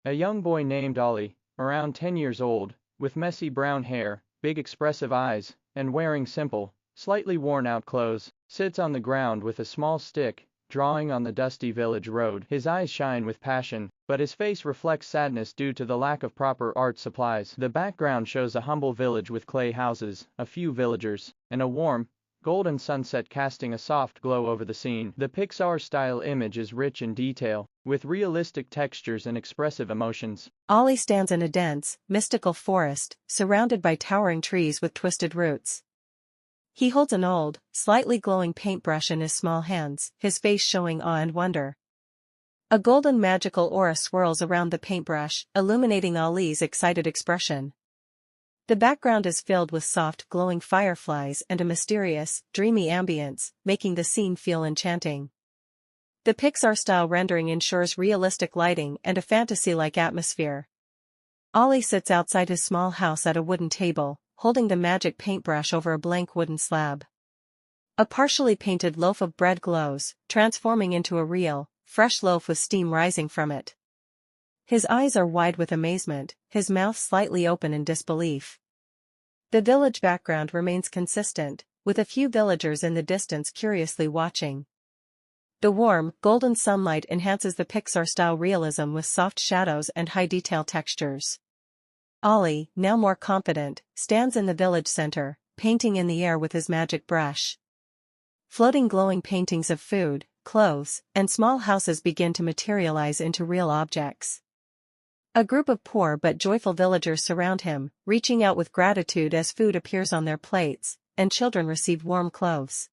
A young boy named Ollie, around 10 years old, with messy brown hair, big expressive eyes, and wearing simple, slightly worn-out clothes, sits on the ground with a small stick, drawing on the dusty village road. His eyes shine with passion, but his face reflects sadness due to the lack of proper art supplies. The background shows a humble village with clay houses, a few villagers, and a warm, golden sunset casting a soft glow over the scene. The Pixar-style image is rich in detail, with realistic textures and expressive emotions. Ollie stands in a dense, mystical forest, surrounded by towering trees with twisted roots. He holds an old, slightly glowing paintbrush in his small hands, his face showing awe and wonder. A golden magical aura swirls around the paintbrush, illuminating Ollie's excited expression. The background is filled with soft, glowing fireflies and a mysterious, dreamy ambience, making the scene feel enchanting. The Pixar-style rendering ensures realistic lighting and a fantasy-like atmosphere. Ollie sits outside his small house at a wooden table, holding the magic paintbrush over a blank wooden slab. A partially painted loaf of bread glows, transforming into a real, fresh loaf with steam rising from it. His eyes are wide with amazement, his mouth slightly open in disbelief. The village background remains consistent, with a few villagers in the distance curiously watching. The warm, golden sunlight enhances the Pixar-style realism with soft shadows and high-detail textures. Ollie, now more confident, stands in the village center, painting in the air with his magic brush. Floating glowing paintings of food, clothes, and small houses begin to materialize into real objects. A group of poor but joyful villagers surround him, reaching out with gratitude as food appears on their plates, and children receive warm clothes.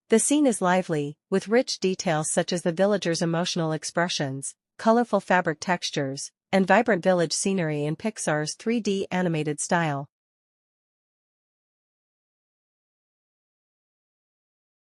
The scene is lively, with rich details such as the villagers' emotional expressions, colorful fabric textures, and vibrant village scenery in Pixar's 3D animated style.